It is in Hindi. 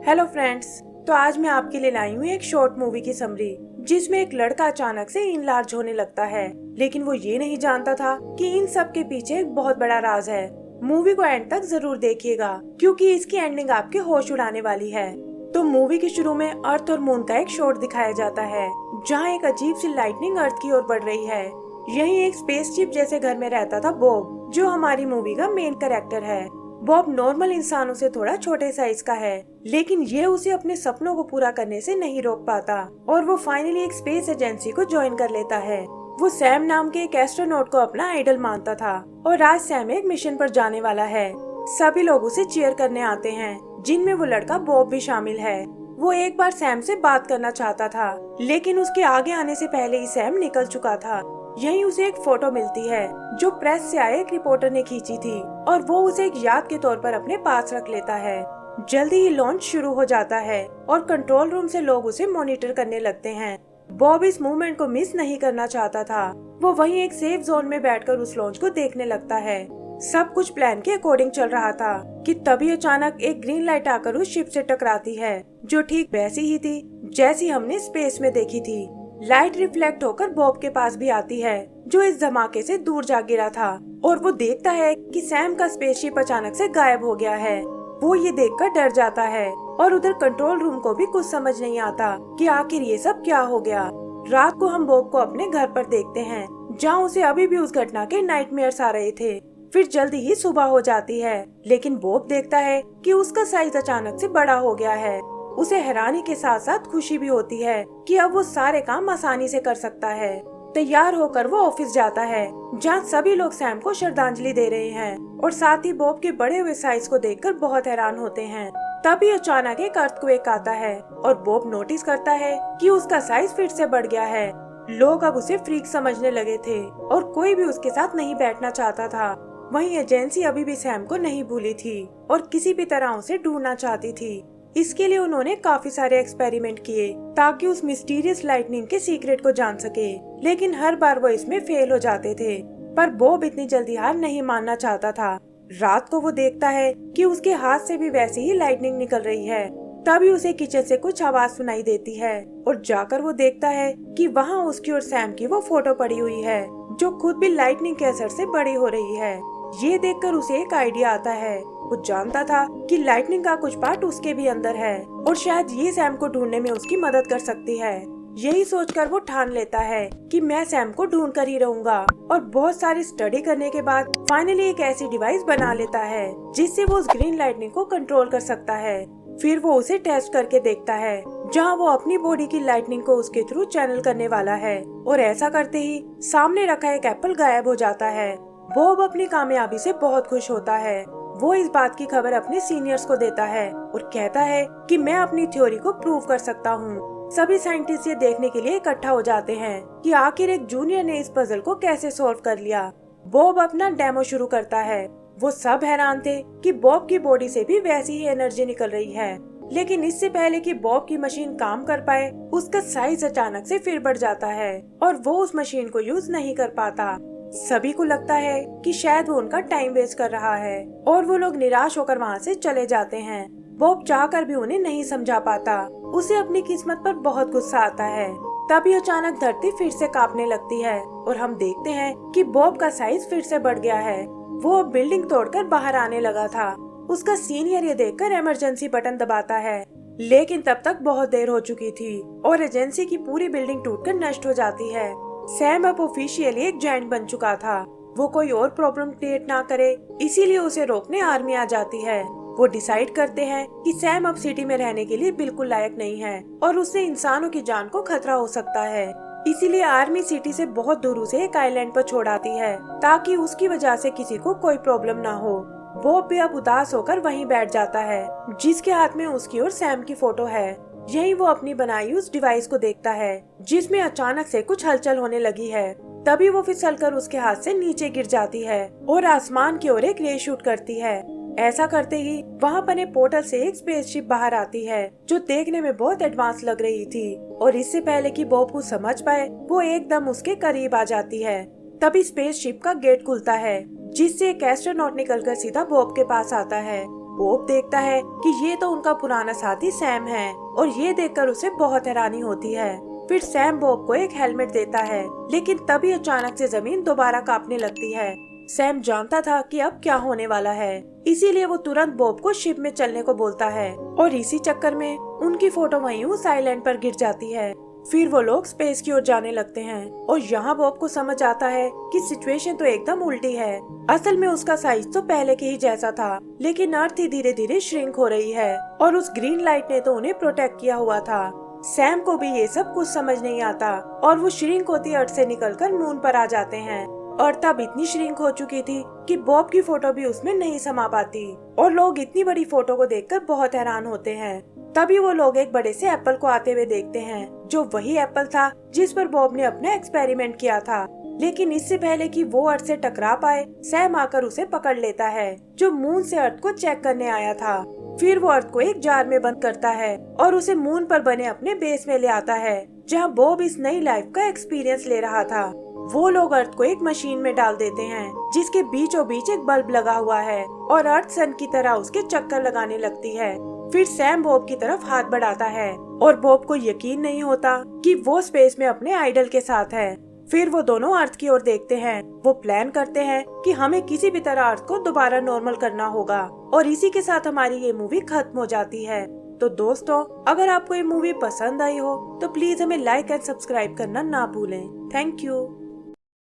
Hello friends. तो आज मैं आपके लिए लाई हूँ एक शॉर्ट मूवी की समरी, जिसमें एक लड़का अचानक से इनलार्ज होने लगता है, लेकिन वो ये नहीं जानता था कि इन सब के पीछे एक बहुत बड़ा राज है। मूवी को एंड तक जरूर देखिएगा, क्योंकि इसकी एंडिंग आपके होश उड़ाने वाली है। तो मूवी के शुरू में अर्थ और मून का एक शॉट दिखाया जाता है, जहाँ एक अजीब सी लाइटनिंग अर्थ की ओर बढ़ रही है। यही एक स्पेसशिप जैसे घर में रहता था बॉब, जो हमारी मूवी का मेन कैरेक्टर है। बॉब नॉर्मल इंसानों से थोड़ा छोटे साइज का है, लेकिन ये उसे अपने सपनों को पूरा करने से नहीं रोक पाता और वो फाइनली एक स्पेस एजेंसी को ज्वाइन कर लेता है। वो सैम नाम के एक एस्ट्रोनॉट को अपना आइडल मानता था और आज सैम एक मिशन पर जाने वाला है। सभी लोग उसे चीयर करने आते हैं, जिनमें वो लड़का बॉब भी शामिल है। वो एक बार सैम से बात करना चाहता था, लेकिन उसके आगे आने से पहले ही सैम निकल चुका था। यहीं उसे एक फोटो मिलती है, जो प्रेस से आए एक रिपोर्टर ने खींची थी, और वो उसे एक याद के तौर पर अपने पास रख लेता है। जल्दी ही लॉन्च शुरू हो जाता है और कंट्रोल रूम से लोग उसे मॉनिटर करने लगते हैं। बॉब इस मूवमेंट को मिस नहीं करना चाहता था। वो वहीं एक सेफ जोन में बैठकर उस लॉन्च को देखने लगता है। सब कुछ प्लान के अकॉर्डिंग चल रहा था कि तभी अचानक एक ग्रीन लाइट आकर उस शिप से टकराती है, जो ठीक वैसी ही थी जैसी हमने स्पेस में देखी थी। लाइट रिफ्लेक्ट होकर बॉब के पास भी आती है, जो इस धमाके से दूर जा गिरा था, और वो देखता है कि सैम का स्पेसशिप अचानक से गायब हो गया है। वो ये देखकर डर जाता है और उधर कंट्रोल रूम को भी कुछ समझ नहीं आता कि आखिर ये सब क्या हो गया। रात को हम बॉब को अपने घर पर देखते हैं, जहाँ उसे अभी भी उस घटना के नाइटमेयर्स आ रहे थे। फिर जल्दी ही सुबह हो जाती है, लेकिन बॉब देखता है कि उसका साइज अचानक से बड़ा हो गया है। उसे हैरानी के साथ साथ खुशी भी होती है कि अब वो सारे काम आसानी से कर सकता है। तैयार होकर वो ऑफिस जाता है, जहाँ सभी लोग सैम को श्रद्धांजलि दे रहे हैं और साथ ही बॉब के बड़े हुए साइज को देखकर बहुत हैरान होते हैं। तभी अचानक एक अर्थक्वेक आता है और बॉब नोटिस करता है कि उसका साइज फिर से बढ़ गया है। लोग अब उसे फ्रीक समझने लगे थे और कोई भी उसके साथ नहीं बैठना चाहता था। वहीं एजेंसी अभी भी सैम को नहीं भूली थी और किसी भी तरह उसे ढूंढना चाहती थी। इसके लिए उन्होंने काफी सारे एक्सपेरिमेंट किए ताकि उस मिस्टीरियस लाइटनिंग के सीक्रेट को जान सके, लेकिन हर बार वो इसमें फेल हो जाते थे। पर बॉब इतनी जल्दी हार नहीं मानना चाहता था। रात को वो देखता है कि उसके हाथ से भी वैसी ही लाइटनिंग निकल रही है। तभी उसे किचन से कुछ आवाज सुनाई देती है और जाकर वो देखता है कि वहाँ उसकी और सैम की वो फोटो पड़ी हुई है, जो खुद भी लाइटनिंग के असर से बड़ी हो रही है। ये देखकर उसे एक आइडिया आता है। वो जानता था कि लाइटनिंग का कुछ पार्ट उसके भी अंदर है और शायद ये सैम को ढूंढने में उसकी मदद कर सकती है। यही सोचकर वो ठान लेता है कि मैं सैम को ढूंढ कर ही रहूंगा, और बहुत सारी स्टडी करने के बाद फाइनली एक ऐसी डिवाइस बना लेता है जिससे वो उस ग्रीन लाइटनिंग को कंट्रोल कर सकता है। फिर वो उसे टेस्ट करके देखता है, जहाँ वो अपनी बॉडी की लाइटनिंग को उसके थ्रू चैनल करने वाला है, और ऐसा करते ही सामने रखा एक एप्पल गायब हो जाता है। बॉब अपनी कामयाबी से बहुत खुश होता है। वो इस बात की खबर अपने सीनियर्स को देता है और कहता है कि मैं अपनी थ्योरी को प्रूव कर सकता हूँ। सभी साइंटिस्ट ये देखने के लिए इकट्ठा हो जाते हैं कि आखिर एक जूनियर ने इस पजल को कैसे सॉल्व कर लिया। बॉब अपना डेमो शुरू करता है। वो सब हैरान थे कि बॉब की बॉडी से भी वैसी ही एनर्जी निकल रही है, लेकिन इससे पहले कि बॉब की मशीन काम कर पाए, उसका साइज अचानक से फिर बढ़ जाता है और वो उस मशीन को यूज नहीं कर पाता। सभी को लगता है कि शायद वो उनका टाइम वेस्ट कर रहा है और वो लोग निराश होकर वहाँ से चले जाते हैं। बॉब चाहकर भी उन्हें नहीं समझा पाता। उसे अपनी किस्मत पर बहुत गुस्सा आता है। तभी अचानक धरती फिर से कांपने लगती है और हम देखते हैं कि बॉब का साइज फिर से बढ़ गया है। वो अब बिल्डिंग तोड़कर बाहर आने लगा था। उसका सीनियर ये देखकर इमरजेंसी बटन दबाता है, लेकिन तब तक बहुत देर हो चुकी थी और एजेंसी की पूरी बिल्डिंग टूटकर नष्ट हो जाती है। सैम अब ऑफिशियली एक जायंट बन चुका था। वो कोई और प्रॉब्लम क्रिएट ना करे, इसीलिए उसे रोकने आर्मी आ जाती है। वो डिसाइड करते हैं कि सैम अब सिटी में रहने के लिए बिल्कुल लायक नहीं है और उससे इंसानों की जान को खतरा हो सकता है। इसीलिए आर्मी सिटी से बहुत दूर उसे एक आइलैंड पर छोड़ आती है, ताकि उसकी वजह से किसी को कोई प्रॉब्लम ना हो। बॉब भी अब उदास होकर वहीं बैठ जाता है, जिसके हाथ में उसकी और सैम की फोटो है। यही वो अपनी बनाई उस डिवाइस को देखता है, जिसमें अचानक से कुछ हलचल होने लगी है। तभी वो फिसलकर उसके हाथ से नीचे गिर जाती है और आसमान की ओर एक रे शूट करती है। ऐसा करते ही वहाँ बने पोर्टल से एक स्पेसशिप बाहर आती है, जो देखने में बहुत एडवांस लग रही थी, और इससे पहले कि बॉब को समझ पाए, वो एकदम उसके करीब आ जाती है। तभी स्पेसशिप का गेट खुलता है, जिससे एक एस्ट्रोनॉट निकलकर सीधा बॉब के पास आता है। बॉब देखता है कि ये तो उनका पुराना साथी सैम है और ये देखकर उसे बहुत हैरानी होती है। फिर सैम बॉब को एक हेलमेट देता है, लेकिन तभी अचानक से जमीन दोबारा कांपने लगती है। सैम जानता था कि अब क्या होने वाला है, इसीलिए वो तुरंत बॉब को शिप में चलने को बोलता है और इसी चक्कर में उनकी फोटो वहीं उस आइलैंड पर गिर जाती है। फिर वो लोग स्पेस की ओर जाने लगते हैं और यहाँ बॉब को समझ आता है कि सिचुएशन तो एकदम उल्टी है। असल में उसका साइज तो पहले के ही जैसा था, लेकिन अर्थ ही धीरे धीरे श्रिंक हो रही है और उस ग्रीन लाइट ने तो उन्हें प्रोटेक्ट किया हुआ था। सैम को भी ये सब कुछ समझ नहीं आता और वो श्रिंक होती अर्थ से निकलकर मून पर आ जाते हैं। और तब इतनी श्रिंक हो चुकी थी कि बॉब की फोटो भी उसमें नहीं समा पाती और लोग इतनी बड़ी फोटो को देखकर बहुत हैरान होते हैं। तभी वो लोग एक बड़े से एप्पल को आते हुए देखते हैं, जो वही एप्पल था जिस पर बॉब ने अपना एक्सपेरिमेंट किया था। लेकिन इससे पहले कि वो अर्थ से टकरा पाए, सैम आकर उसे पकड़ लेता है, जो मून से अर्थ को चेक करने आया था। फिर वो अर्थ को एक जार में बंद करता है और उसे मून पर बने अपने बेस में ले आता है, जहाँ बॉब इस नई लाइफ का एक्सपीरियंस ले रहा था। वो लोग अर्थ को एक मशीन में डाल देते हैं, जिसके बीचों बीच एक बल्ब लगा हुआ है और अर्थ सन की तरह उसके चक्कर लगाने लगती है। फिर सैम बॉब की तरफ हाथ बढ़ाता है और बॉब को यकीन नहीं होता कि वो स्पेस में अपने आइडल के साथ है। फिर वो दोनों अर्थ की ओर देखते हैं। वो प्लान करते हैं कि हमें किसी भी तरह अर्थ को दोबारा नॉर्मल करना होगा और इसी के साथ हमारी ये मूवी खत्म हो जाती है। तो दोस्तों, अगर आपको ये मूवी पसंद आई हो तो प्लीज हमें लाइक एंड सब्सक्राइब करना ना भूलें। Thank you.